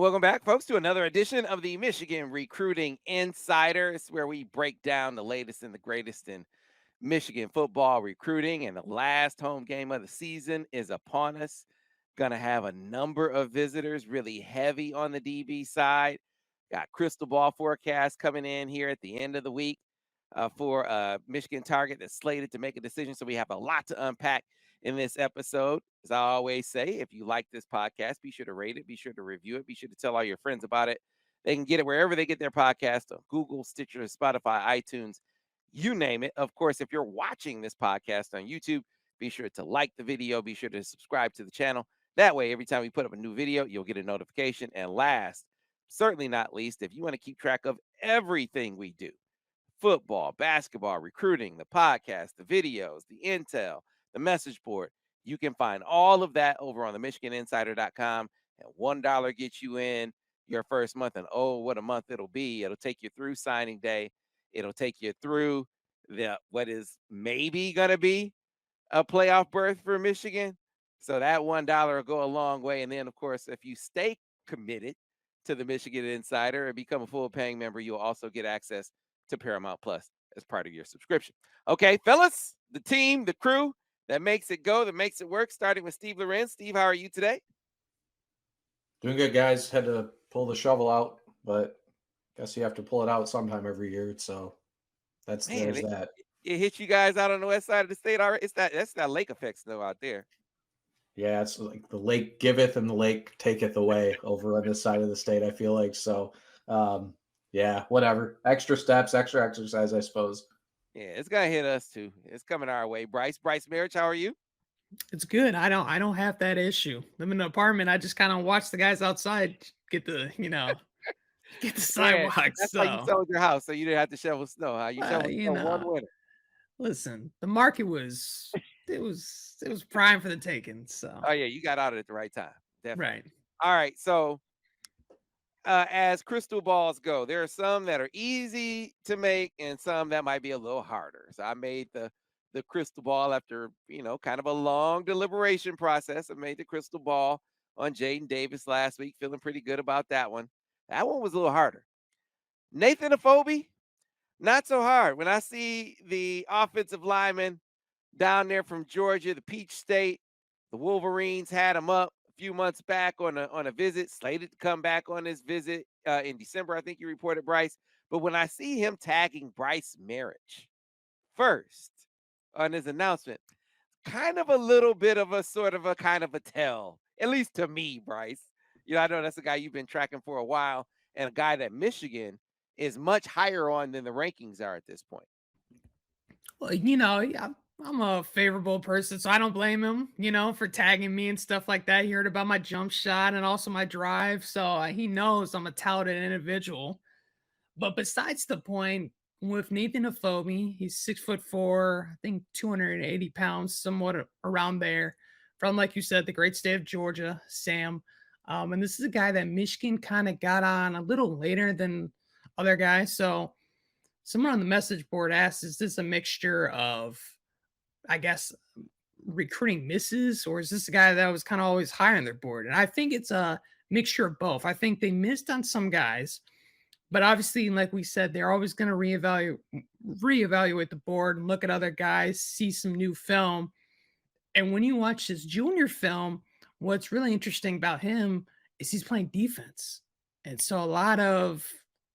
welcome back, folks, to another edition of the Michigan Recruiting Insider. It's where we break down the latest and the greatest in Michigan football recruiting. And the last home game of the season is upon us. Going to have a number of visitors, really heavy on the DB side. Got crystal ball forecast coming in here at the end of the week for a Michigan target that's slated to make a decision. So we have a lot to unpack in this episode. As I always say, if you like this podcast, be sure to rate it, be sure to review it, be sure to tell all your friends about it. They can get it wherever they get their podcast, on Google, Stitcher, Spotify, iTunes, you name it. Of course, if you're watching this podcast on YouTube, be sure to like the video, be sure to subscribe to the channel. That way, every time we put up a new video, you'll get a notification. And last, certainly not least, if you want to keep track of everything we do, football, basketball, recruiting, the podcast, the videos, the intel, the message board, you can find all of that over on the MichiganInsider.com. And $1 gets you in your first month. And oh, what a month it'll be. It'll take you through signing day. It'll take you through what is maybe going to be a playoff berth for Michigan. So that $1 will go a long way. And then, of course, if you stay committed to the Michigan Insider and become a full paying member, you'll also get access to Paramount Plus as part of your subscription. Okay, fellas, the team, the crew that makes it go, that makes it work, starting with Steve Lorenz. Steve, how are you today? Doing good, guys. Had to pull the shovel out, but guess you have to pull it out sometime every year. So there's that. It hit you guys out on the west side of the state already. That's that lake effect snow out there. Yeah, it's like the lake giveth and the lake taketh away over on this side of the state, I feel like. So yeah, whatever. Extra steps, extra exercise, I suppose. Yeah, it's gonna hit us too. It's coming our way. Brice Marich, how are you? It's good. I don't have that issue. I'm in an apartment. I just kind of watch the guys outside get the, get the sidewalks. That's how you sold your house, so you didn't have to shovel snow. Huh? You shoveled snow one winter. Listen, the market was prime for the taking. So oh yeah, you got out at the right time. Definitely. Right. All right. So as crystal balls go, there are some that are easy to make and some that might be a little harder. So I made the crystal ball after, kind of a long deliberation process. I made the crystal ball on Jaden Davis last week, feeling pretty good about that one. That one was a little harder. Nathan Efobi, not so hard. When I see the offensive lineman down there from Georgia, the Peach State, the Wolverines had him up a few months back on a visit, slated to come back on this visit in December, I think you reported, Brice. But when I see him tagging Brice Marich first on his announcement, kind of a little bit of a sort of a kind of a tell, at least to me, Brice. I know that's a guy you've been tracking for a while and a guy that Michigan is much higher on than the rankings are at this point. Well, I'm a favorable person, so I don't blame him, for tagging me and stuff like that. He heard about my jump shot and also my drive, so he knows I'm a touted individual. But besides the point, with Nathan Efobi, he's 6'4", I think 280 pounds, somewhat around there, from, like you said, the great state of Georgia, Sam. And this is a guy that Michigan kind of got on a little later than other guys. So someone on the message board asked, is this a mixture of, I guess, recruiting misses, or is this a guy that was kind of always high on their board? And I think it's a mixture of both. I think they missed on some guys, but obviously, like we said, they're always going to reevaluate the board and look at other guys, see some new film. And when you watch his junior film, what's really interesting about him is he's playing defense. And so a lot of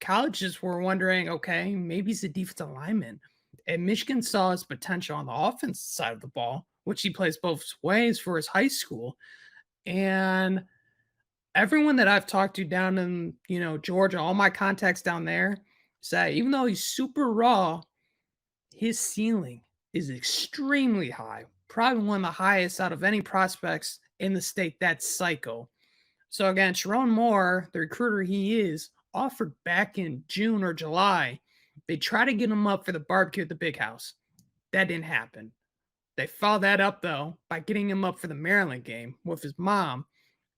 colleges were wondering, okay, maybe he's a defensive lineman. And Michigan saw his potential on the offensive side of the ball, which he plays both ways for his high school. And everyone that I've talked to down in, Georgia, all my contacts down there, say even though he's super raw, his ceiling is extremely high. Probably one of the highest out of any prospects in the state. That's psycho. So again, Sharon Moore, the recruiter he is, offered back in June or July. They tried to get him up for the barbecue at the big house. That didn't happen. They followed that up, though, by getting him up for the Maryland game with his mom.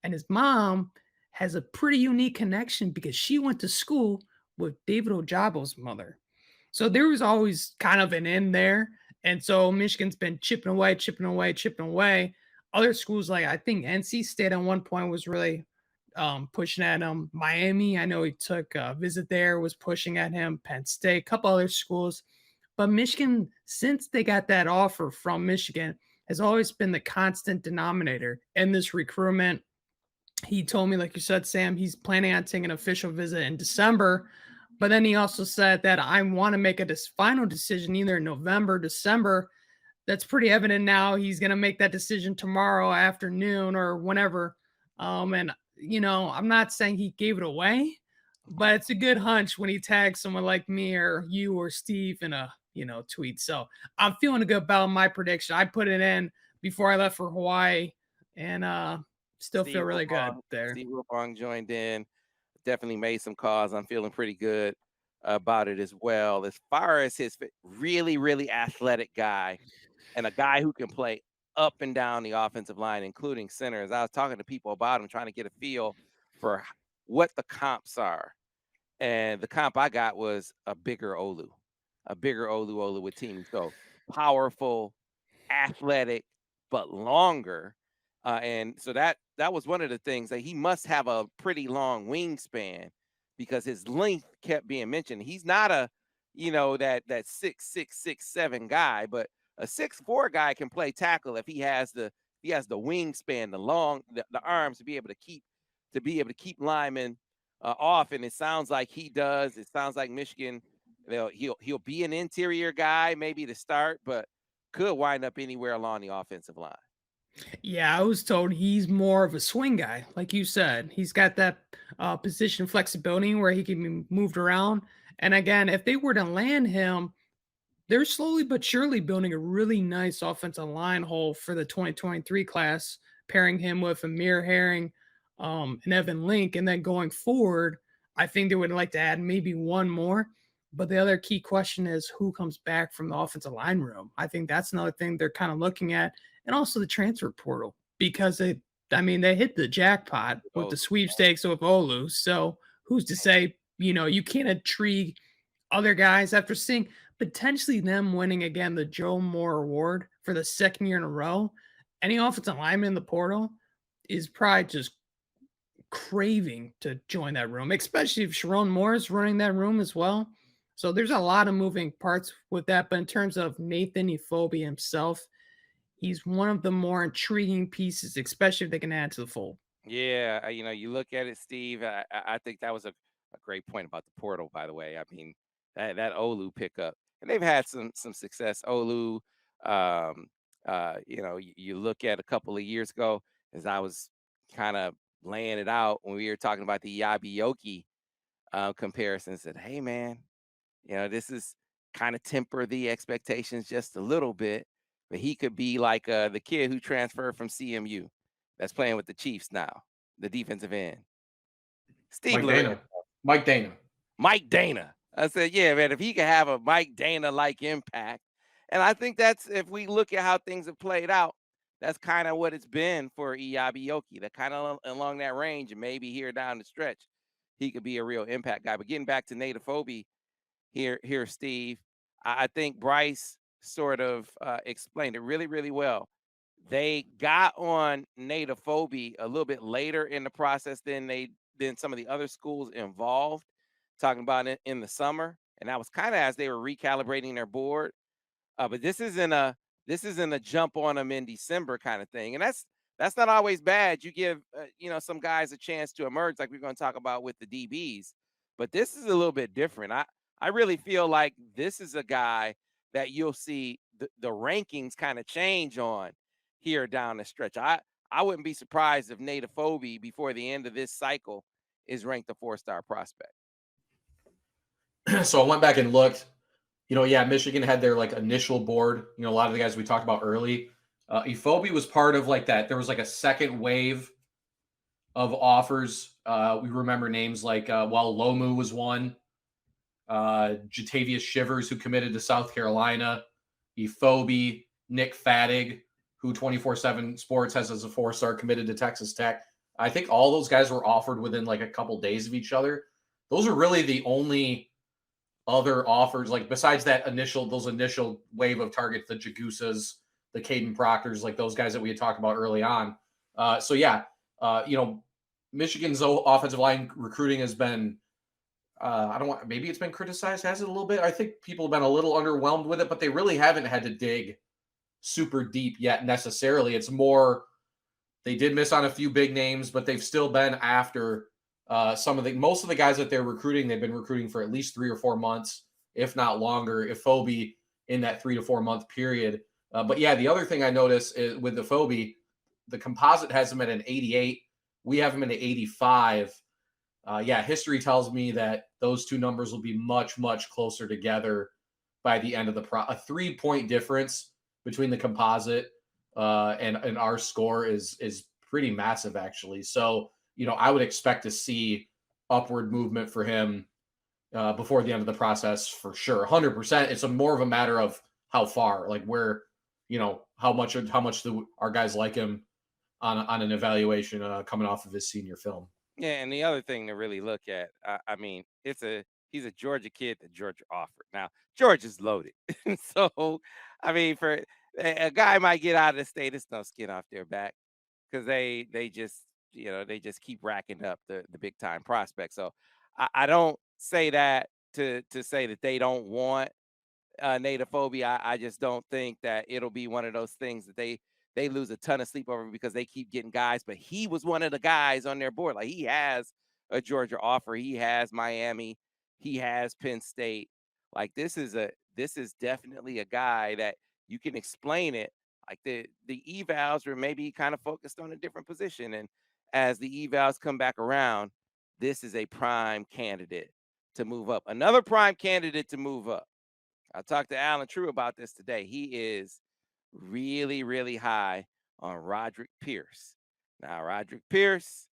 And his mom has a pretty unique connection because she went to school with David Ojabo's mother. So there was always kind of an end there. And so Michigan's been chipping away. Other schools, like I think NC State at one point was really pushing at him. Miami, I know he took a visit there, was pushing at him. Penn State, a couple other schools. But Michigan, since they got that offer from Michigan, has always been the constant denominator in this recruitment. He told me, like you said, Sam, he's planning on taking an official visit in December. But then he also said that I want to make a final decision either in November, December. That's pretty evident now. He's going to make that decision tomorrow afternoon or whenever. And, I'm not saying he gave it away, but it's a good hunch when he tags someone like me or you or Steve in a, tweet. So I'm feeling good about my prediction. I put it in before I left for Hawaii and still feel really good there. Steve Wilfong joined in, definitely made some calls. I'm feeling pretty good about it as well. As far as his really, really athletic guy and a guy who can play up and down the offensive line, including centers. I was talking to people about him, trying to get a feel for what the comps are. And the comp I got was a bigger Olu with team. So powerful, athletic, but longer. And so that was one of the things that he must have a pretty long wingspan because his length kept being mentioned. He's not a, that 6'6", 6'7" guy, but a 6'4" guy can play tackle if he has the wingspan, the arms to be able to keep linemen off. And it sounds like he does. It sounds like Michigan, he'll be an interior guy maybe to start, but could wind up anywhere along the offensive line. Yeah, I was told he's more of a swing guy, like you said. He's got that position flexibility where he can be moved around. And again, if they were to land him, they're slowly but surely building a really nice offensive line hole for the 2023 class, pairing him with Amir Herring and Evan Link. And then going forward, I think they would like to add maybe one more. But the other key question is who comes back from the offensive line room. I think that's another thing they're kind of looking at. And also the transfer portal, because they hit the jackpot with the sweepstakes with Olu. So who's to say, you can't intrigue other guys after seeing potentially them winning again the Joe Moore Award for the second year in a row. Any offensive lineman in the portal is probably just craving to join that room, especially if Sharon Moore is running that room as well. So there's a lot of moving parts with that. But in terms of Nathan Efobi himself, he's one of the more intriguing pieces, especially if they can add to the fold. Yeah, you look at it, Steve. I think that was a great point about the portal, by the way. I mean, that Olu pickup, and they've had some success. Olu, you look at a couple of years ago, as I was kind of laying it out when we were talking about the Yabioki comparison, said, hey, man, this is kind of temper the expectations just a little bit. But he could be like the kid who transferred from CMU that's playing with the Chiefs now, the defensive end. Steve Mike Dana. I said, yeah, man, if he could have a Mike Dana-like impact. And I think that's, if we look at how things have played out, that's kind of what it's been for Yabioki. That kind of along that range, and maybe here down the stretch, he could be a real impact guy. But getting back to Nathan Efobi here, Steve, I think Brice sort of explained it really, really well. They got on Nathan Efobi a little bit later in the process than some of the other schools involved, talking about it in the summer, and that was kind of as they were recalibrating their board. But this isn't a jump on them in December kind of thing, and that's not always bad. You give some guys a chance to emerge, like we're going to talk about with the DBs. But this is a little bit different. I really feel like this is a guy that you'll see the rankings kind of change on here down the stretch. I wouldn't be surprised if Nathan Efobi before the end of this cycle is ranked a 4-star prospect. So I went back and looked. Michigan had their initial board. A lot of the guys we talked about early. Efobi was part of that. There was a second wave of offers. We remember names like Lomu was one. Jatavius Shivers, who committed to South Carolina, Efobi, Nick Fatig, who 24/7 Sports has as a 4-star, committed to Texas Tech. I think all those guys were offered within a couple days of each other. Those are really the only other offers, besides those initial wave of targets, the Jagusas, the Caden Proctors, those guys that we had talked about early on. Michigan's offensive line recruiting has been, maybe it's been criticized, has it a little bit? I think people have been a little underwhelmed with it, but they really haven't had to dig super deep yet necessarily. It's more, they did miss on a few big names, but they've still been after most of the guys that they're recruiting. They've been recruiting for at least 3 or 4 months, if not longer. Efobi in that 3 to 4 month period. But yeah, the other thing I noticed is with Efobi, the composite has him at an 88. We have him at an 85. History tells me that those two numbers will be much, much closer together by the end of a 3-point difference between the composite and our score is pretty massive, actually. So, I would expect to see upward movement for him before the end of the process for sure. 100%. It's more of a matter of how far, like where, how much our guys like him on an evaluation coming off of his senior film. Yeah, and the other thing to really look at, I mean, he's a Georgia kid that Georgia offered. Now, Georgia's loaded. So, I mean, for a guy might get out of the state, it's no skin off their back because they just, they just keep racking up the big time prospects. So I don't say that to say that they don't want Nathan Efobi. I just don't think that it'll be one of those things that they lose a ton of sleep over because they keep getting guys. But he was one of the guys on their board. Like, he has a Georgia offer, he has Miami, he has Penn State. Like, this is definitely a guy that you can explain it. Like, the evals were maybe kind of focused on a different position, and as the evals come back around, this is a prime candidate to move up. Another prime candidate to move up. I talked to Alan True about this today. He is really, really high on Roderick Pierce. Now, Roderick Pierce,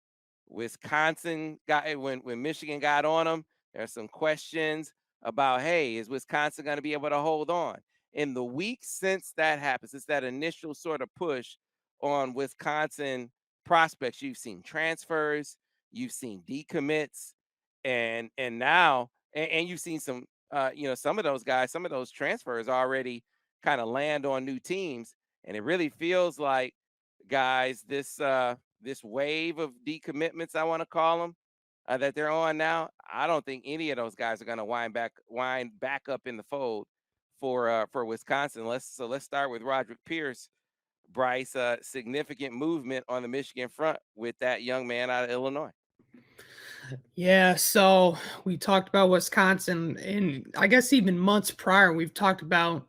Wisconsin got when Michigan got on him, there's some questions about, hey, is Wisconsin going to be able to hold on? In the weeks since that happened, since that initial sort of push on Wisconsin prospects, you've seen transfers, you've seen decommits, and now you've seen some some of those guys, some of those transfers already kind of land on new teams, and it really feels like, guys, this wave of decommitments, I want to call them, that they're on now. I don't think any of those guys are going to wind back up in the fold for Wisconsin. Let's start with Roderick Pierce. Brice, significant movement on the Michigan front with that young man out of Illinois. Yeah, so we talked about Wisconsin, and I guess even months prior, we've talked about,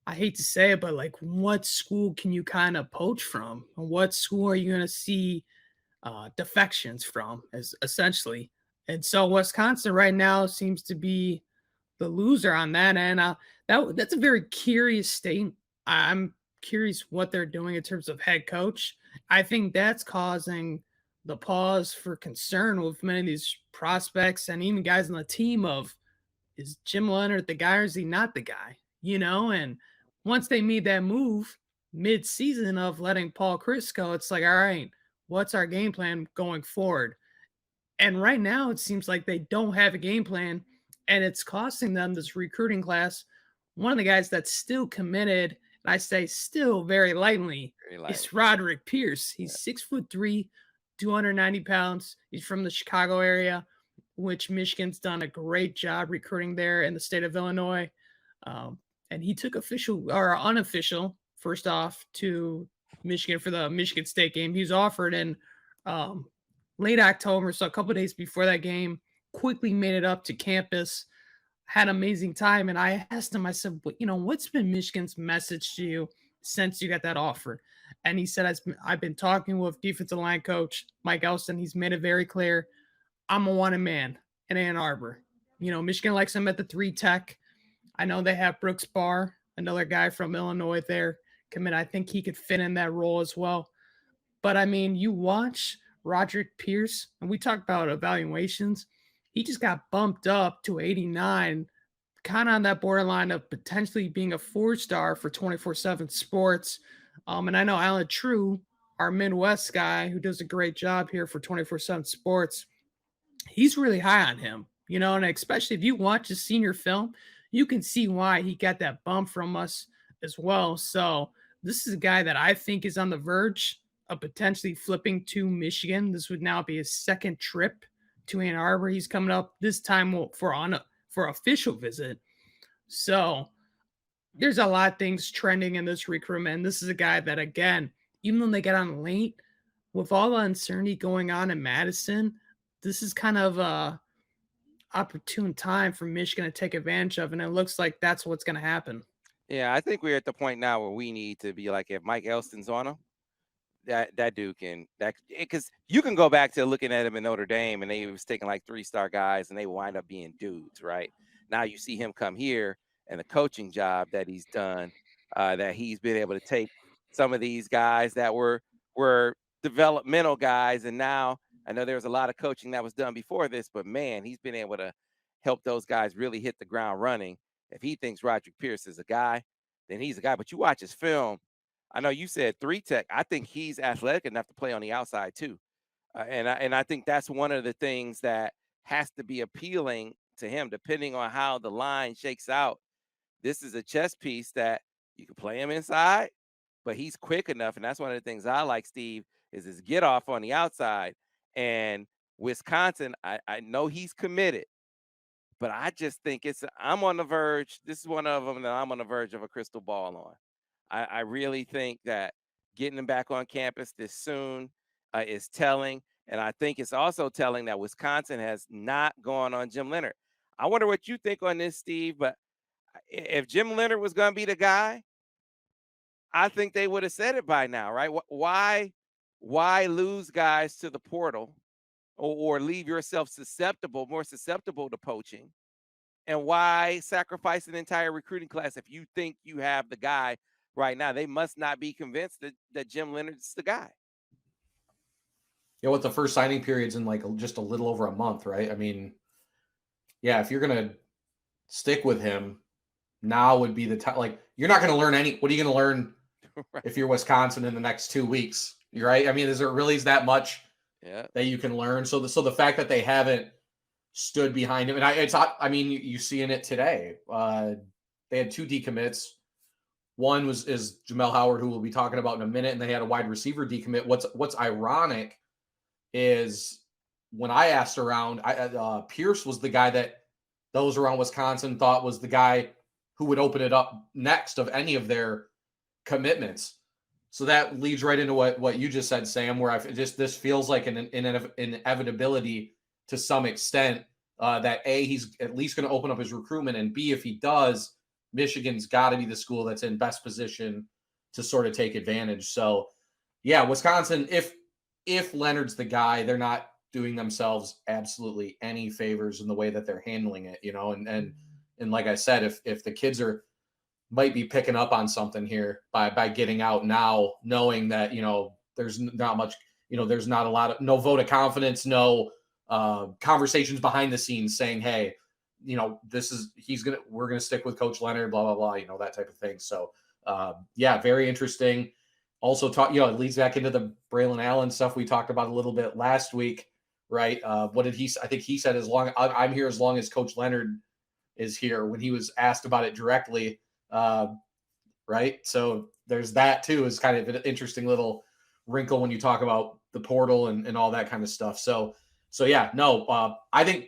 I hate to say it, but like, what school can you kind of poach from? What school are you going to see defections from, as essentially? And so Wisconsin right now seems to be the loser on that end. That's a very curious state. I'm curious what they're doing in terms of head coach. I think that's causing the pause for concern with many of these prospects and even guys on the team of, is Jim Leonard the guy or is he not the guy? And once they made that move mid-season of letting Paul Chris go, it's like, all right, what's our game plan going forward? And right now it seems like they don't have a game plan, and it's costing them this recruiting class. One of the guys that's still committed, and I say still very lightly, is Roderick Pierce. He's 6'3", 290 pounds. He's from the Chicago area, which Michigan's done a great job recruiting there in the state of Illinois. And he took official or unofficial, first off, to Michigan for the Michigan State game. He was offered in late October, so a couple of days before that game, quickly made it up to campus, had an amazing time. And I asked him, I said, what's been Michigan's message to you since you got that offer? And he said, I've been talking with defensive line coach Mike Elston. He's made it very clear, I'm a wanted man in Ann Arbor. Michigan likes him at the 3 tech. I know they have Brooks Barr, another guy from Illinois there, commit. I think he could fit in that role as well. But, I mean, you watch Roderick Pierce, and we talked about evaluations. He just got bumped up to 89, kind of on that borderline of potentially being a 4-star for 24/7 Sports. And I know Alan True, our Midwest guy who does a great job here for 24/7 Sports, he's really high on him, and especially if you watch his senior film, you can see why he got that bump from us as well. So this is a guy that I think is on the verge potentially flipping to Michigan. This would now be his second trip to Ann Arbor. He's coming up this time for official visit. So there's a lot of things trending in this recruitment. This is a guy that, again, even though they get on late, with all the uncertainty going on in Madison, this is kind of a opportune time for Michigan to take advantage of, and it looks like that's what's going to happen. Yeah, I think we're at the point now where we need to be like, if Mike Elston's on him, that dude can, that because you can go back to looking at him in Notre Dame and they was taking like 3-star guys and they wind up being dudes, right? Now you see him come here and the coaching job that he's done, that he's been able to take some of these guys that were developmental guys, and now I know there was a lot of coaching that was done before this, but man, he's been able to help those guys really hit the ground running. If he thinks Roderick Pierce is a guy, then he's a guy. But you watch his film. I know you said 3-tech. I think he's athletic enough to play on the outside too, and I think that's one of the things that has to be appealing to him, depending on how the line shakes out. This is a chess piece that you can play him inside, but he's quick enough, and that's one of the things I like, Steve, is his get off on the outside. And Wisconsin, I know he's committed, but I just think I'm on the verge. This is one of them that I'm on the verge of a crystal ball on. I really think that getting him back on campus this soon is telling. And I think it's also telling that Wisconsin has not gone on Jim Leonhard. I wonder what you think on this, Steve, but if Jim Leonhard was going to be the guy, I think they would have said it by now, right? Why lose guys to the portal or leave yourself more susceptible to poaching? And why sacrifice an entire recruiting class if you think you have the guy right now? They must not be convinced that Jim Leonhard's the guy. Yeah, what the first signing period's in like just a little over a month, right? I mean, yeah, if you're gonna stick with him, now would be the time. Like, you're not gonna learn what are you gonna learn Right. if you're Wisconsin in the next 2 weeks? You're right. I mean, is there really that much Yeah. that you can learn? So the fact that they haven't stood behind him, and you see in it today. They had 2 decommits. One is Jamel Howard, who we'll be talking about in a minute, and they had a wide receiver decommit. What's ironic is when I asked around, Pierce was the guy that those around Wisconsin thought was the guy who would open it up next of any of their commitments. So that leads right into what you just said, Sam, where this feels like an inevitability to some extent, that A, he's at least going to open up his recruitment, and B, if he does, Michigan's got to be the school that's in best position to sort of take advantage. So, yeah, Wisconsin, if Leonhard's the guy, they're not doing themselves absolutely any favors in the way that they're handling it, and like I said, if the kids might be picking up on something here by getting out now, knowing that, there's not much, there's not a lot of, no vote of confidence, no conversations behind the scenes saying, hey, we're going to stick with Coach Leonhard, blah, blah, blah, that type of thing. So, yeah, very interesting. Also it leads back into the Braylon Allen stuff we talked about a little bit last week, right? What did I think he said, I'm here as long as Coach Leonhard is here, when he was asked about it directly. Right. So there's that too, is kind of an interesting little wrinkle when you talk about the portal and all that kind of stuff. So yeah, no, I think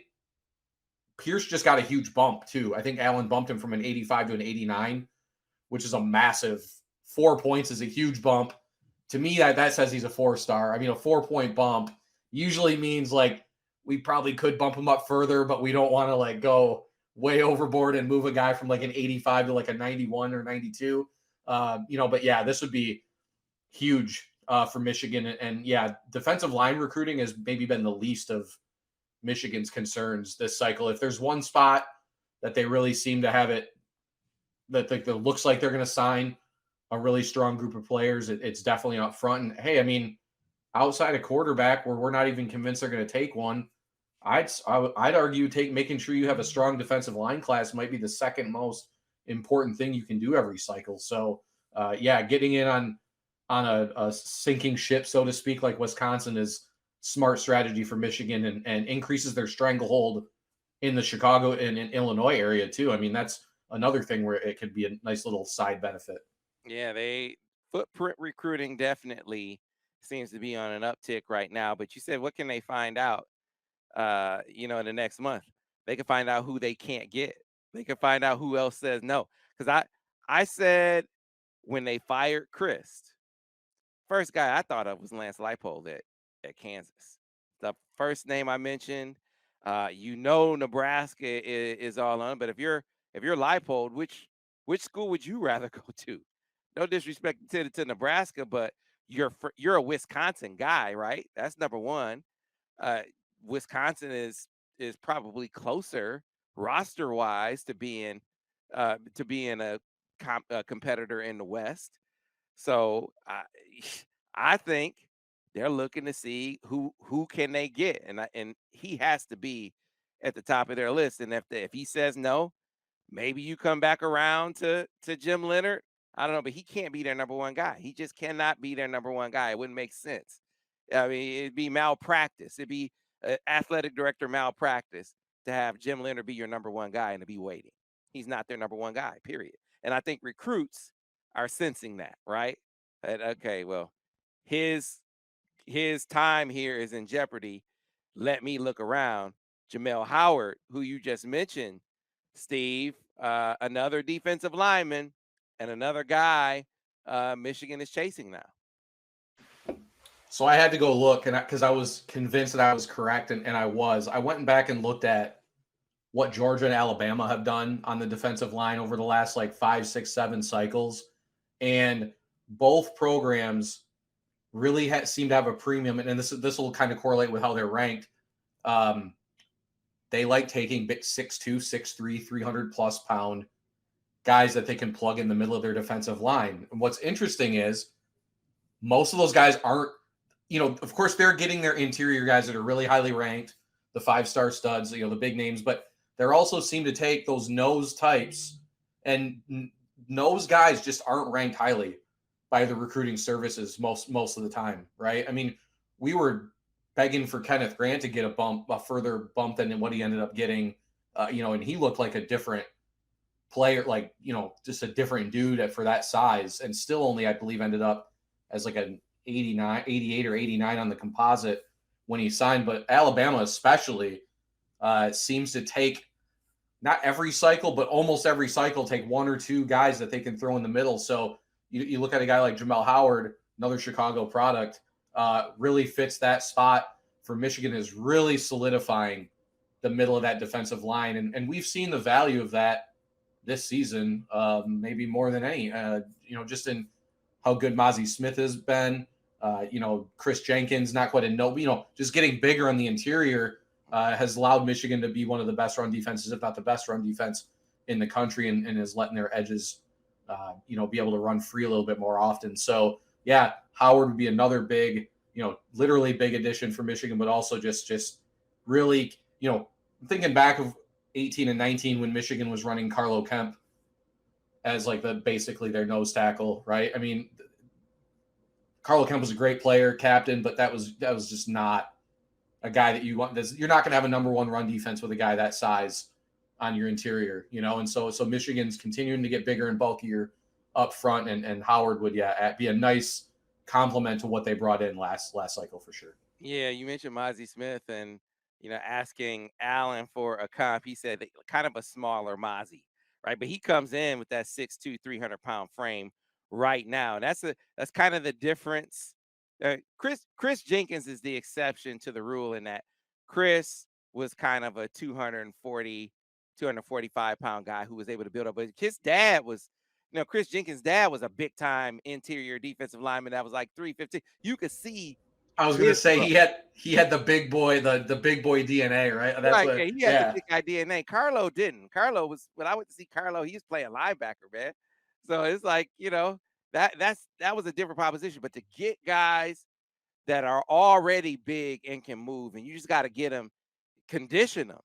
Pierce just got a huge bump too. I think Allen bumped him from an 85 to an 89, which is a massive 4 points is a huge bump. To me, that says he's a 4-star. I mean, a 4-point bump usually means like we probably could bump him up further, but we don't want to like go way overboard and move a guy from like an 85 to like a 91 or 92. But yeah, this would be huge for Michigan. And yeah, defensive line recruiting has maybe been the least of Michigan's concerns this cycle. If there's one spot that they really seem to have it, that looks like they're going to sign a really strong group of players, it's definitely up front. And hey, I mean, outside of quarterback, where we're not even convinced they're going to take one, I'd argue making sure you have a strong defensive line class might be the second most important thing you can do every cycle. So yeah, getting in on a sinking ship, so to speak, like Wisconsin is smart strategy for Michigan, and increases their stranglehold in the Chicago and in Illinois area too. I mean, that's another thing where it could be a nice little side benefit. Yeah, footprint recruiting definitely seems to be on an uptick right now. But you said, what can they find out? In the next month, they can find out who they can't get. They can find out who else says no. Because I said when they fired Chris, first guy I thought of was Lance Leipold at Kansas. The first name I mentioned. Nebraska is all on, but if you're Leipold, which school would you rather go to? No disrespect to Nebraska, but you're a Wisconsin guy, right? That's number one. Uh, Wisconsin is probably closer roster wise to being a competitor in the West. So I think they're looking to see who can they get, and he has to be at the top of their list. And if he says no, maybe you come back around to Jim Leonard. I don't know, but he can't be their number one guy. He just cannot be their number one guy. It wouldn't make sense. I mean, it'd be malpractice. It'd be athletic director malpractice to have Jim Leonard be your number one guy and to be waiting. He's not their number one guy, period. And I think recruits are sensing that, right? Okay, well, his time here is in jeopardy. Let me look around. Jamel Howard, who you just mentioned, Steve, another defensive lineman and another guy Michigan is chasing now. So I had to go look, and because I was convinced that I was correct, and I was. I went back and looked at what Georgia and Alabama have done on the defensive line over the last 5, 6, 7 cycles, and both programs really seem to have a premium. And this will kind of correlate with how they're ranked. They like taking big 6'2", 6'3", 300+ pound guys that they can plug in the middle of their defensive line. And what's interesting is most of those guys aren't. Of course, they're getting their interior guys that are really highly ranked, the 5-star studs, the big names, but they're also seem to take those nose types, and nose guys just aren't ranked highly by the recruiting services most of the time, right? I mean, we were begging for Kenneth Grant to get a further bump than what he ended up getting, and he looked like a different player, just a different dude for that size, and still only, I believe, ended up as an 88 or 89 on the composite when he signed. But Alabama especially seems to take, not every cycle, but almost every cycle, take one or two guys that they can throw in the middle. So you look at a guy like Jamel Howard, another Chicago product, really fits that spot for Michigan, is really solidifying the middle of that defensive line. And we've seen the value of that this season, maybe more than any, just in how good Mozzie Smith has been. Chris Jenkins, not quite a no, just getting bigger on the interior has allowed Michigan to be one of the best run defenses, if not the best run defense in the country, and is letting their edges, be able to run free a little bit more often. So, yeah, Howard would be another big, literally big addition for Michigan, but also just really, thinking back of 18 and 19 when Michigan was running Carlo Kemp as basically their nose tackle, right? I mean, Carlo Kemp was a great player, captain, but that was just not a guy that you want. You're not going to have a number one run defense with a guy that size on your interior, and so Michigan's continuing to get bigger and bulkier up front, and Howard would be a nice complement to what they brought in last cycle for sure. Yeah, you mentioned Mozzie Smith, and asking Allen for a comp, he said kind of a smaller Mozzie, right? But he comes in with that 6'2", 300-pound frame right now, and that's kind of the difference. Chris Jenkins is the exception to the rule in that Chris was kind of a 245-pound guy who was able to build up. But his dad was, Chris Jenkins' dad was a big-time interior defensive lineman that was 315. You could see. I was going to say he had the big boy, the big boy DNA, right? That's he had the big guy DNA. Carlo didn't. Carlo was, when I went to see Carlo, he was playing linebacker, man. So it's that was a different proposition. But to get guys that are already big and can move, and you just got to get them, condition them,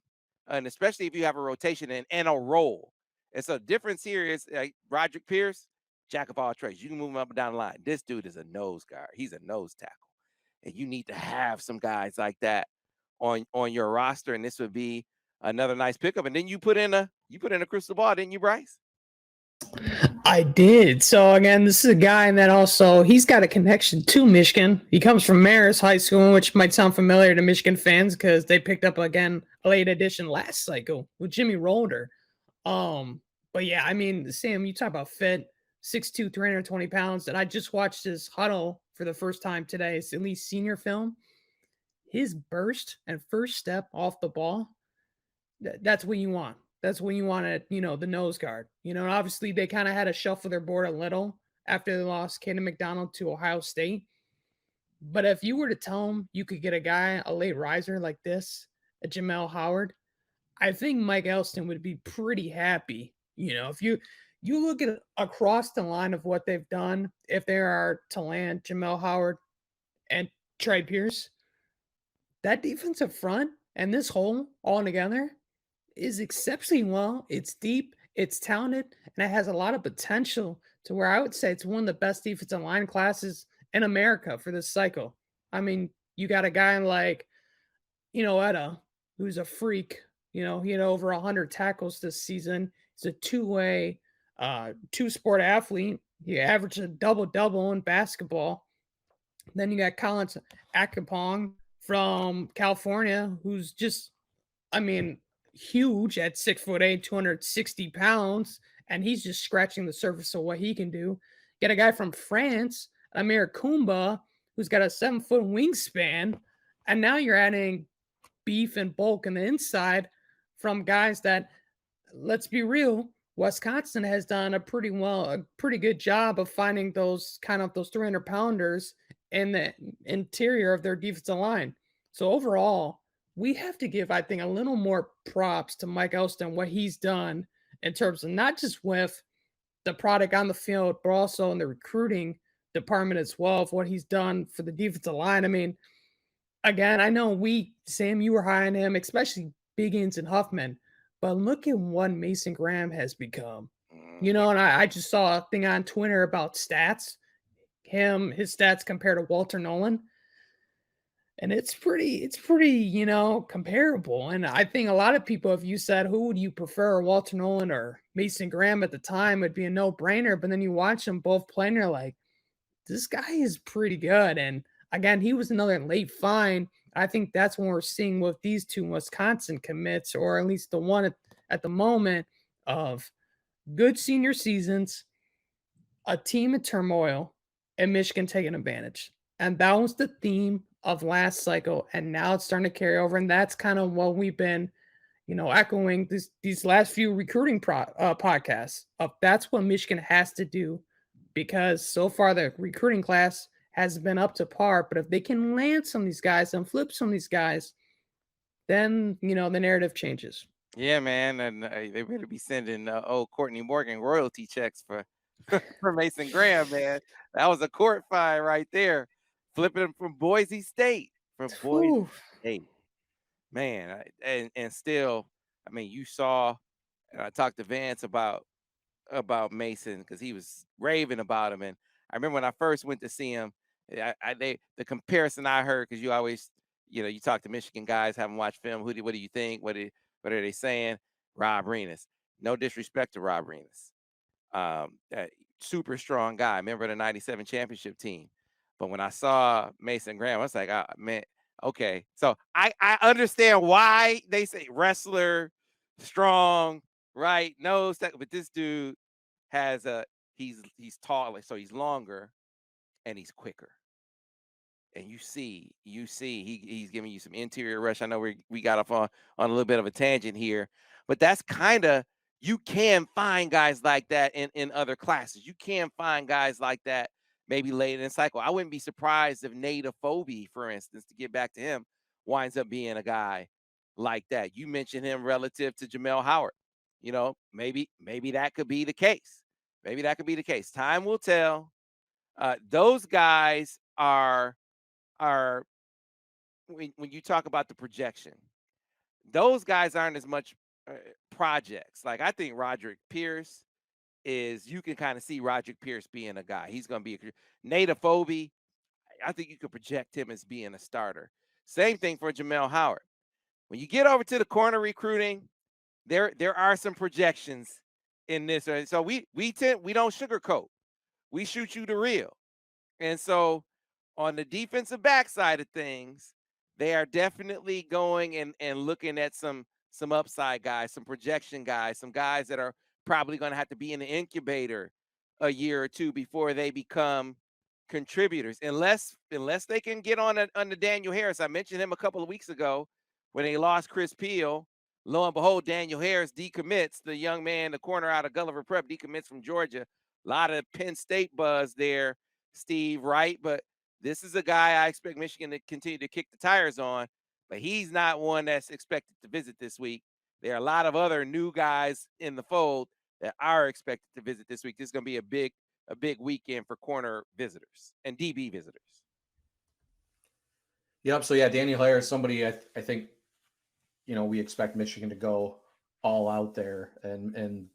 and especially if you have a rotation and a role. And so the difference here is Roderick Pierce, jack of all trades. You can move him up and down the line. This dude is a nose guard. He's a nose tackle. And you need to have some guys like that on your roster, and this would be another nice pickup. And then you put in a crystal ball, didn't you, Brice? I did. So again, this is a guy that also he's got a connection to Michigan. He comes from Marist High School, which might sound familiar to Michigan fans because they picked up again a late edition last cycle with Jimmy Rolder. Um, but yeah, I mean, Sam, you talk about fit, 6'2", 320 pounds, and I just watched his huddle for the first time today. It's at least senior film. His burst and first step off the ball, that's what you want. That's what you want at, the nose guard. Obviously they kind of had to shuffle their board a little after they lost Caden McDonald to Ohio State. But if you were to tell them you could get a guy, a late riser like this, a Jamel Howard, I think Mike Elston would be pretty happy. If you look at across the line of what they've done, if they are to land Jamel Howard and Trey Pierce, that defensive front and this whole all together is exceptionally well. It's deep, it's talented, and it has a lot of potential to where I would say it's one of the best defensive line classes in America for this cycle. I mean, you got a guy like, Etta, who's a freak. He had over 100 tackles this season. He's a two-way, two-sport athlete. He averaged a double-double in basketball. Then you got Collins Akapong from California, who's just, I mean, huge at 6'8", 260 pounds, and he's just scratching the surface of what he can do. Get a guy from France, Amir Kumba, who's got a 7-foot wingspan, and now you're adding beef and bulk in the inside from guys that, let's be real, Wisconsin has done a pretty good job of finding those 300 pounders in the interior of their defensive line. So overall, we have to give, I think, a little more props to Mike Elston, what he's done in terms of not just with the product on the field, but also in the recruiting department as well, of what he's done for the defensive line. I mean, again, I know Sam, you were high on him, especially Biggins and Huffman, but look at what Mason Graham has become. And I just saw a thing on Twitter about stats, his stats compared to Walter Nolan. And it's pretty, comparable. And I think a lot of people, if you said, who would you prefer, Walter Nolan or Mason Graham at the time, would be a no-brainer. But then you watch them both play and you're like, this guy is pretty good. And again, he was another late find. I think that's when we're seeing with these two Wisconsin commits, or at least the one at the moment, of good senior seasons, a team in turmoil, and Michigan taking advantage. And that was the theme of last cycle. And now it's starting to carry over. And that's kind of what we've been, echoing these last few recruiting podcasts of that's what Michigan has to do, because so far the recruiting class has been up to par. But if they can land some of these guys and flip some of these guys, then, the narrative changes. Yeah, man, and they better be sending old Courtney Morgan royalty checks for for Mason Graham, man. That was a court fine right there, flipping him from Boise State, State, man. And still, I mean, you saw, and I talked to Vance about Mason because he was raving about him, and I remember when I first went to see him, the comparison I heard, because you always, you talk to Michigan guys, haven't watched film. What do you think? What are they saying? Rob Renas. No disrespect to Rob Renas. Super strong guy. Member of the '97 championship team. But when I saw Mason Graham, I was like, man, okay. So I understand why they say wrestler, strong, right? Nose, but this dude has he's taller, so he's longer and he's quicker. And you see he's giving you some interior rush. I know we got off on a little bit of a tangent here, but that's kind of, you can find guys like that in other classes. You can find guys like that maybe late in the cycle. I wouldn't be surprised if Nathan Efobi, for instance, to get back to him, winds up being a guy like that. You mentioned him relative to Jamel Howard. Maybe that could be the case. Maybe that could be the case. Time will tell. Those guys are when you talk about the projection, those guys aren't as much projects. Like, I think Roderick Pierce is, you can kind of see Roderick Pierce being a guy. He's going to be Nathan Efobi. I think you could project him as being a starter. Same thing for Jamel Howard. When you get over to the corner recruiting, there are some projections in this. So we don't sugarcoat. We shoot you the real. And so on the defensive back side of things, they are definitely going and looking at some upside guys, some projection guys, some guys that are probably going to have to be in the incubator a year or two before they become contributors. Unless they can get on under Daniel Harris. I mentioned him a couple of weeks ago when they lost Chris Peel. Lo and behold, Daniel Harris decommits. The young man, the corner out of Gulliver Prep, decommits from Georgia. A lot of Penn State buzz there, Steve, right? But this is a guy I expect Michigan to continue to kick the tires on, but he's not one that's expected to visit this week. There are a lot of other new guys in the fold that are expected to visit this week. This is going to be a big weekend for corner visitors and DB visitors. Yep. So yeah, Daniel Harris, somebody I think, we expect Michigan to go all out there, and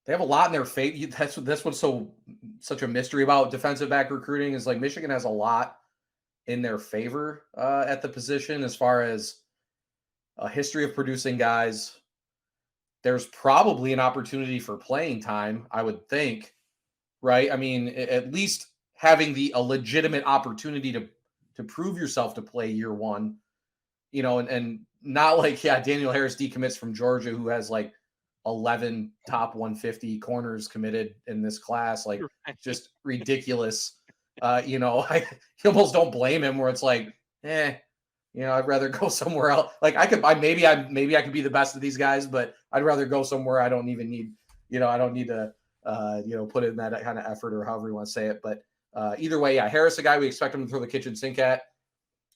they have a lot in their favor. That's what's such a mystery about defensive back recruiting is like Michigan has a lot in their favor at the position as far as a history of producing guys. There's probably an opportunity for playing time, I would think, right? I mean, at least having a legitimate opportunity to prove yourself to play year one, and not like, Daniel Harris decommits from Georgia, who has like 11 top 150 corners committed in this class, like just ridiculous. I almost don't blame him where it's like, I'd rather go somewhere else. Like maybe I could be the best of these guys, but I'd rather go somewhere I don't even need, I don't need to, put in that kind of effort or however you want to say it. But either way, Harris, a guy we expect him to throw the kitchen sink at.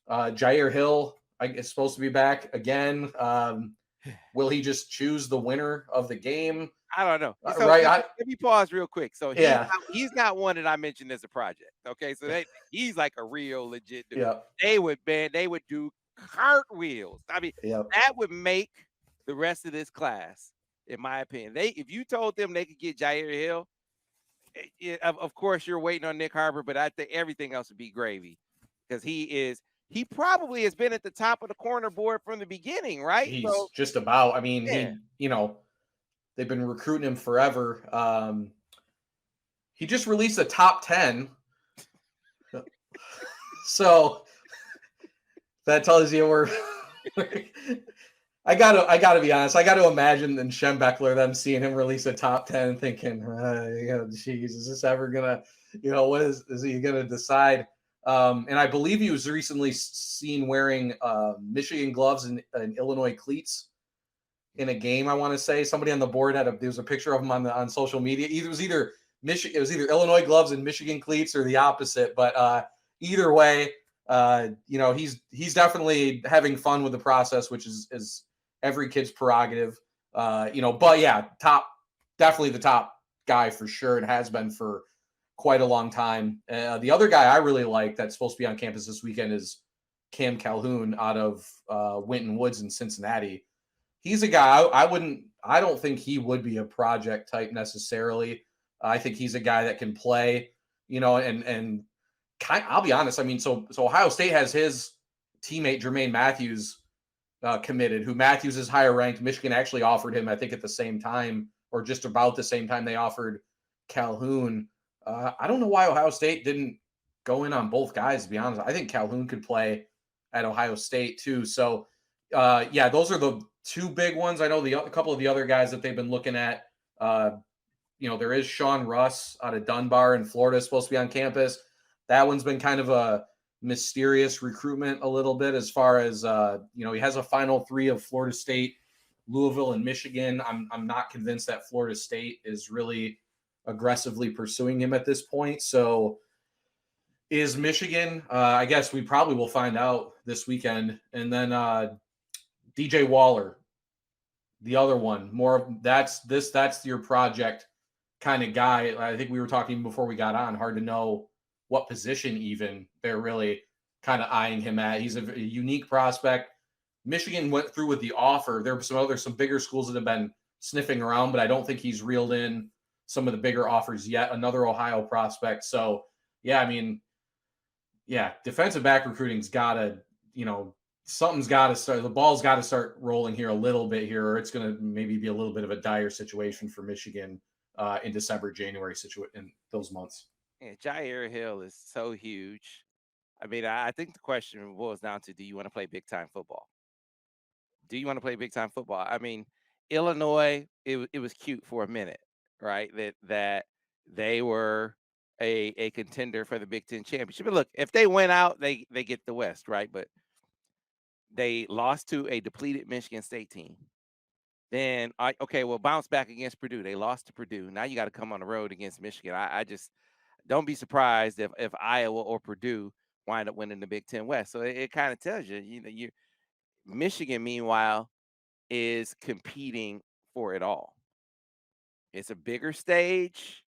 Jyaire Hill is supposed to be back again. Will he just choose the winner of the game? I don't know. So right. Let me pause real quick. So he's not one that I mentioned as a project. Okay. So he's like a real legit dude. Yeah. They would do cartwheels. I mean, that would make the rest of this class, in my opinion. If you told them they could get Jyaire Hill, of course you're waiting on Nick Harbor, but I think everything else would be gravy because he probably has been at the top of the corner board from the beginning, right? He's just about. I mean, they've been recruiting him forever. He just released a top 10. So that tells you we're I gotta be honest. I got to imagine in Schembechler them seeing him release a top 10 and thinking, geez, is this ever gonna, what is he gonna decide? And I believe he was recently seen wearing Michigan gloves and Illinois cleats in a game. I want to say somebody on the board there was a picture of him on social media. It was either Illinois gloves and Michigan cleats or the opposite. But either way, he's definitely having fun with the process, which is every kid's prerogative. But yeah, definitely the top guy for sure. It has been for quite a long time. The other guy I really like that's supposed to be on campus this weekend is Cam Calhoun out of Winton Woods in Cincinnati. He's a guy I don't think he would be a project type necessarily. I think he's a guy that can play, and I'll be honest. I mean, so Ohio State has his teammate Jermaine Matthews committed, who Matthews is higher ranked. Michigan actually offered him, I think, at the same time or just about the same time they offered Calhoun. I don't know why Ohio State didn't go in on both guys, to be honest. I think Calhoun could play at Ohio State too. So, those are the two big ones. I know a couple of the other guys that they've been looking at. There is Sean Russ out of Dunbar in Florida supposed to be on campus. That one's been kind of a mysterious recruitment a little bit as far as, he has a final three of Florida State, Louisville, and Michigan. I'm not convinced that Florida State is really aggressively pursuing him at this point. So is Michigan, I guess we probably will find out this weekend. And then DJ Waller, the other one, that's your project kind of guy. I think we were talking before we got on, hard to know what position even they're really kind of eyeing him at. He's a unique prospect. Michigan went through with the offer. There were some bigger schools that have been sniffing around, but I don't think he's reeled in some of the bigger offers yet. Another Ohio prospect. So, defensive back recruiting's got to, something's got to start. The ball's got to start rolling here a little bit here, or it's going to maybe be a little bit of a dire situation for Michigan in December, January in those months. Yeah, Jyaire Hill is so huge. I mean, I think the question boils down to: do you want to play big time football? Do you want to play big time football? I mean, Illinois, it was cute for a minute, right? That they were a contender for the Big Ten championship. But look, if they went out, they get the West, right? But they lost to a depleted Michigan State team. Then okay, well, bounce back against Purdue. They lost to Purdue. Now you got to come on the road against Michigan. I just don't be surprised if Iowa or Purdue wind up winning the Big Ten West. So it kind of tells you, you Michigan, meanwhile, is competing for it all. It's a bigger stage.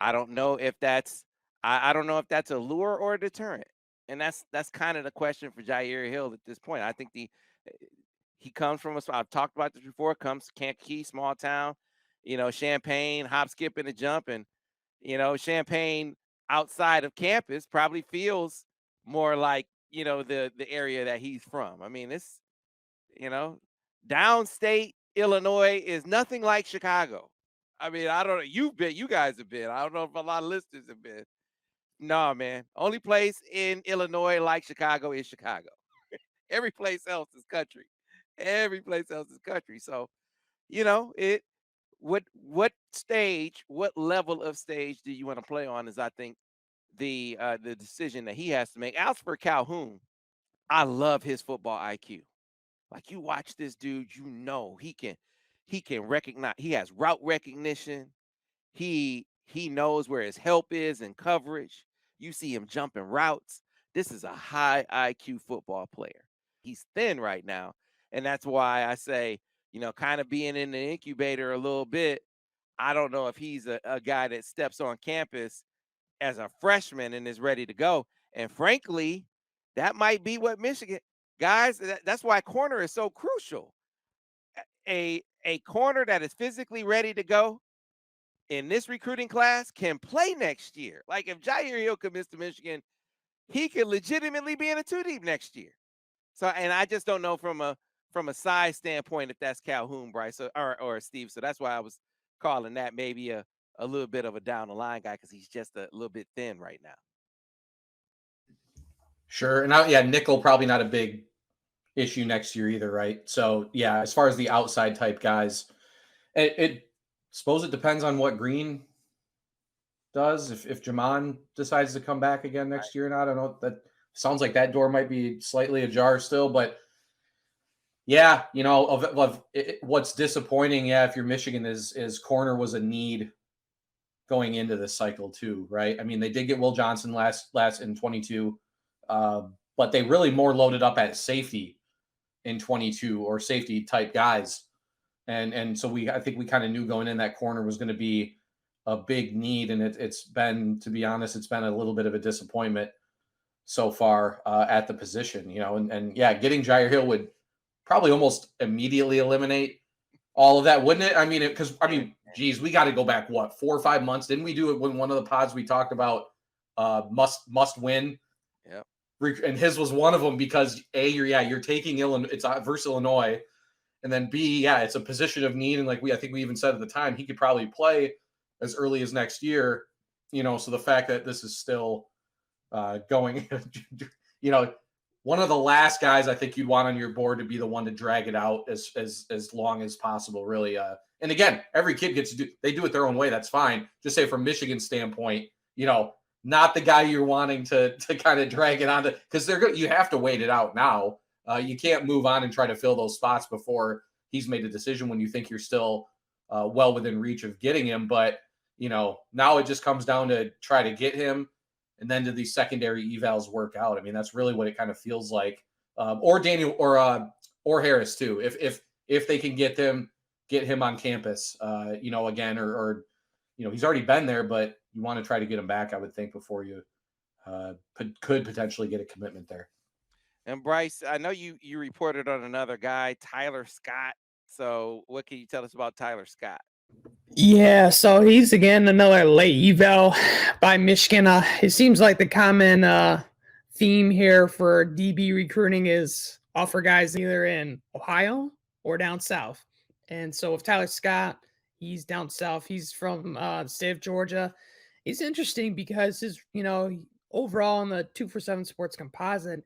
I don't know if that's I don't know if that's a lure or a deterrent. And that's kind of the question for Jyaire Hill at this point. I think he comes from I've talked about this before, comes Kankakee, small town, Champaign, hop, skip, and a jump. And, Champaign outside of campus probably feels more like, the area that he's from. I mean, it's, downstate Illinois is nothing like Chicago. I mean, I don't know. You guys have been. I don't know if a lot of listeners have been. No, man. Only place in Illinois like Chicago is Chicago. Every place else is country. Every place else is country. So, what stage, what level of stage do you want to play on is, I think, the decision that he has to make. As for Calhoun, I love his football IQ. Like, you watch this dude, he can recognize, he has route recognition. He knows where his help is in coverage. You see him jumping routes. This is a high IQ football player. He's thin right now. And that's why I say, kind of being in the incubator a little bit, I don't know if he's a guy that steps on campus as a freshman and is ready to go. And frankly, that might be what Michigan, guys, that's why corner is so crucial. A corner that is physically ready to go in this recruiting class can play next year. Like, if Jyaire Hill commits to Michigan, he could legitimately be in a 2-deep next year. So, and I just don't know from a size standpoint if that's Calhoun, Brice, or Steve. So that's why I was calling that maybe a little bit of a down the line guy, because he's just a little bit thin right now. Sure. And nickel probably not a big issue next year either, right? So yeah, as far as the outside type guys, it suppose it depends on what Green does. If Jamon decides to come back again next year or not, I don't know. That sounds like that door might be slightly ajar still, but yeah, what's disappointing, if you're Michigan, is corner was a need going into this cycle too, right? I mean, they did get Will Johnson last in 22, but they really more loaded up at safety in 22, or safety type guys. And so I think we kind of knew going in that corner was going to be a big need. And it's been, to be honest, it's been a little bit of a disappointment so far at the position, and getting Jyaire Hill would probably almost immediately eliminate all of that, wouldn't it? I mean, geez, we got to go back, 4 or 5 months? Didn't we do it when one of the pods we talked about must win? Yeah. And his was one of them, because you're taking Illinois, it's versus Illinois, and then B, it's a position of need, and I think we even said at the time he could probably play as early as next year, so the fact that this is still going, one of the last guys I think you'd want on your board to be the one to drag it out as long as possible, really. And again, every kid they do it their own way. That's fine. Just say from Michigan's standpoint, not the guy you're wanting to kind of drag it on to, because you have to wait it out now. You can't move on and try to fill those spots before he's made a decision when you think you're still well within reach of getting him. But, now it just comes down to try to get him, and then do these secondary evals work out? I mean, that's really what it kind of feels like. Or Daniel or Harris too, if they can get him on campus, again, or he's already been there, but you want to try to get him back, I would think, before you could potentially get a commitment there. And Brice, I know you reported on another guy, Tyler Scott. So what can you tell us about Tyler Scott? Yeah, so he's again another late eval by Michigan. It seems like the common theme here for DB recruiting is offer guys either in Ohio or down south. And so with Tyler Scott, he's down south. He's from the state of Georgia. He's interesting because his, overall in the 247 Sports Composite,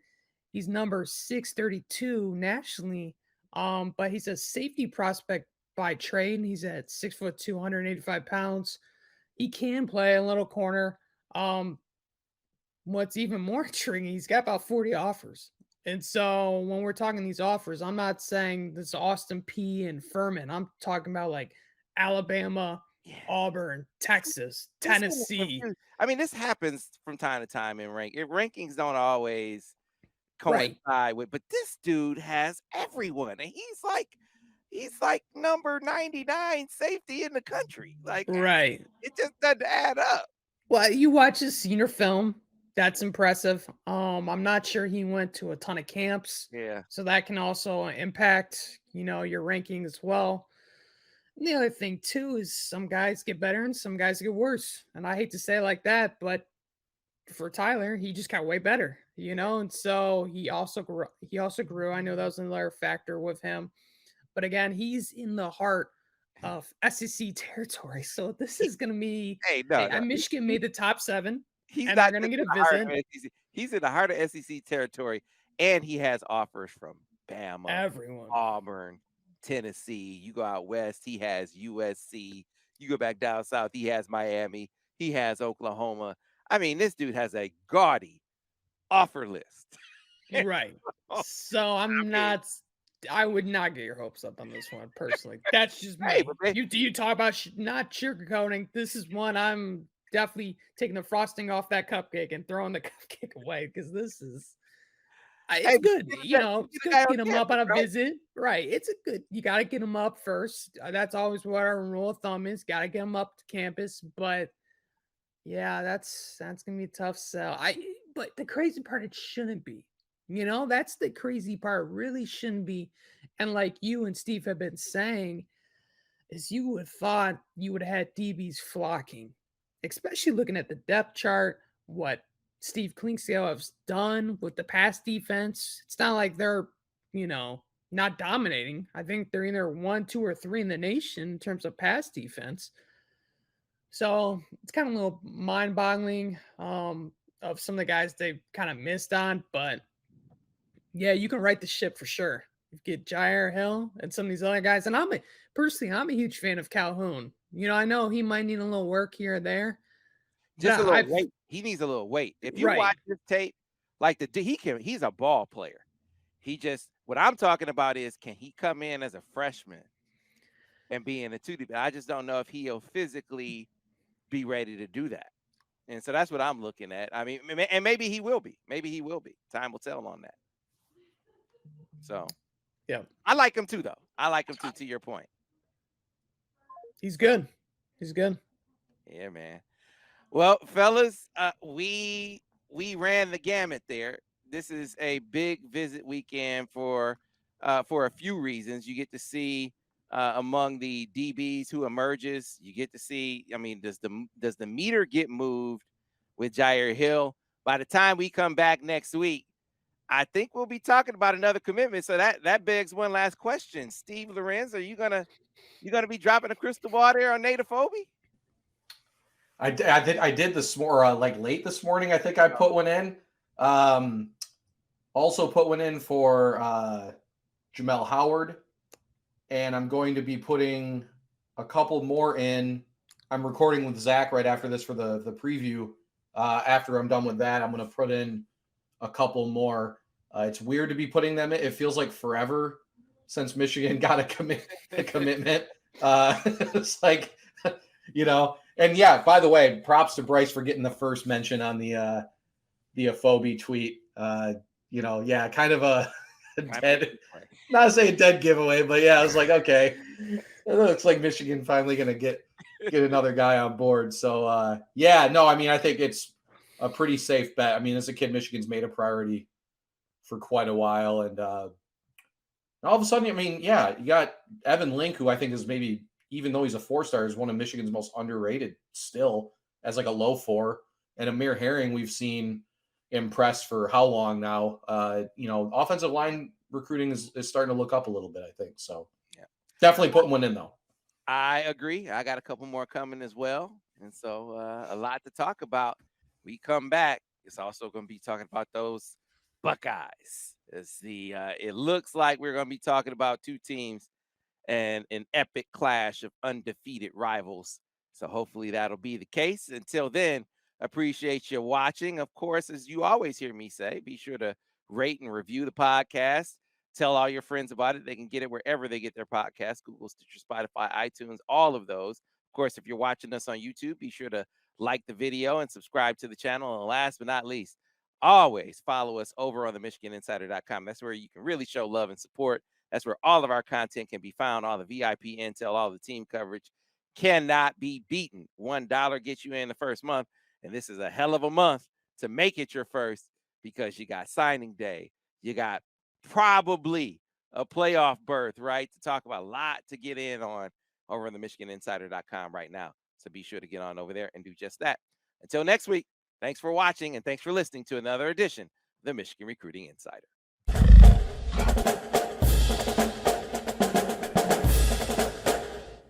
he's number 632 nationally. But he's a safety prospect by trade. He's at 6'2", 285 pounds. He can play a little corner. What's even more intriguing, he's got about 40 offers. And so when we're talking these offers, I'm not saying this Austin P and Furman. I'm talking about like Alabama, Yeah. Auburn, Texas, Tennessee. I mean, this happens from time to time in rankings don't always Right. coincide with, but this dude has everyone, and he's like number 99 safety in the country. Like, Right. it just doesn't add up. Well, you watch his senior film. That's impressive. I'm not sure he went to a ton of camps. Yeah. So that can also impact, your ranking as well. And the other thing too is some guys get better and some guys get worse. And I hate to say it like that, but for Tyler, he just got way better, and so he also grew. I know that was another factor with him. But again, he's in the heart of SEC territory. So this is gonna be Hey, no, no. Michigan made the top 7. He's And not they're gonna just get in a the heart visit. of SEC. He's in the heart of SEC territory, and he has offers from Bama, Everyone. Auburn, Tennessee. You go out west, he has USC. You go back down south, he has Miami. He has Oklahoma. I mean, this dude has a gaudy offer list. Right. So I would not get your hopes up on this one personally. That's just me. Hey, but You talk about not sugarcoating. This is one I'm definitely taking the frosting off that cupcake and throwing the cupcake away because this is hey, it's but good. you get It's the good guy to on get him up on a campus, right? visit. Right. It's a good. You got to get him up first. That's always what our rule of thumb is. Got to get him up to campus. But yeah, that's gonna be a tough sell. But the crazy part, it shouldn't be. That's the crazy part. Really shouldn't be. And like you and Steve have been saying, is you would have thought you would have had DBs flocking, especially looking at the depth chart. What Steve Klingsdale has done with the pass defense. It's not like they're, not dominating. I think they're either 1, 2, or 3 in the nation in terms of pass defense. So it's kind of a little mind-boggling of some of the guys they kind of missed on, but yeah, you can right the ship for sure. You get Jyaire Hill and some of these other guys, and I'm a huge fan of Calhoun. I know he might need a little work here or there. Just a But little weight. He needs a little weight. If you Right. watch this tape, like he's a ball player. What I'm talking about is, can he come in as a freshman and be in a 2D? I just don't know if he'll physically be ready to do that. And so that's what I'm looking at. I mean, and maybe he will be. Maybe he will be. Time will tell on that. So, yeah, I like him too, though. I like him too, to your point. he's good. He's good. Yeah, man. Well, fellas, we ran the gamut there. This is a big visit weekend for a few reasons. You get to see among the DBs who emerges. You get to see. I mean, does the meter get moved with Jyaire Hill? By the time we come back next week, I think we'll be talking about another commitment. So that begs one last question. Steve, Lorenz, are you gonna be dropping a crystal ball there on Nathan Efobi? I did this more like late this morning. I think I put one in. Also put one in for Jamel Howard, and I'm going to be putting a couple more in. I'm recording with Zach right after this for the preview. After I'm done with that, I'm going to put in a couple more. It's weird to be putting them in. It feels like forever since Michigan got a commitment. It's like, and yeah, by the way, props to Brice for getting the first mention on the Efobi tweet. Yeah, kind of a dead, not to say a dead giveaway, but yeah, I was like, okay, it looks like Michigan finally going to get another guy on board. So I think it's a pretty safe bet. I mean, as a kid, Michigan's made a priority for quite a while. And all of a sudden, I mean, yeah, you got Evan Link, who I think is maybe, even though he's a 4-star, is one of Michigan's most underrated still as like a low 4. And Amir Herring, we've seen impressed for how long now? Offensive line recruiting is starting to look up a little bit, I think. So Yeah. definitely putting one in, though. I agree. I got a couple more coming as well. And so a lot to talk about. We come back. It's also going to be talking about those Buckeyes. It looks like we're going to be talking about two teams and an epic clash of undefeated rivals. So hopefully that'll be the case. Until then, appreciate you watching. Of course, as you always hear me say, be sure to rate and review the podcast. Tell all your friends about it. They can get it wherever they get their podcasts: Google, Stitcher, Spotify, iTunes, all of those. Of course, if you're watching us on YouTube, be sure to like the video and subscribe to the channel. And last but not least, always follow us over on the MichiganInsider.com. That's where you can really show love and support. That's where all of our content can be found, all the VIP intel, all the team coverage. Cannot be beaten. $1 gets you in the first month, and this is a hell of a month to make it your first, because you got signing day. You got probably a playoff berth, right? To talk about, a lot to get in on over on the MichiganInsider.com right now. So be sure to get on over there and do just that. Until next week, thanks for watching and thanks for listening to another edition of the Michigan Recruiting Insider.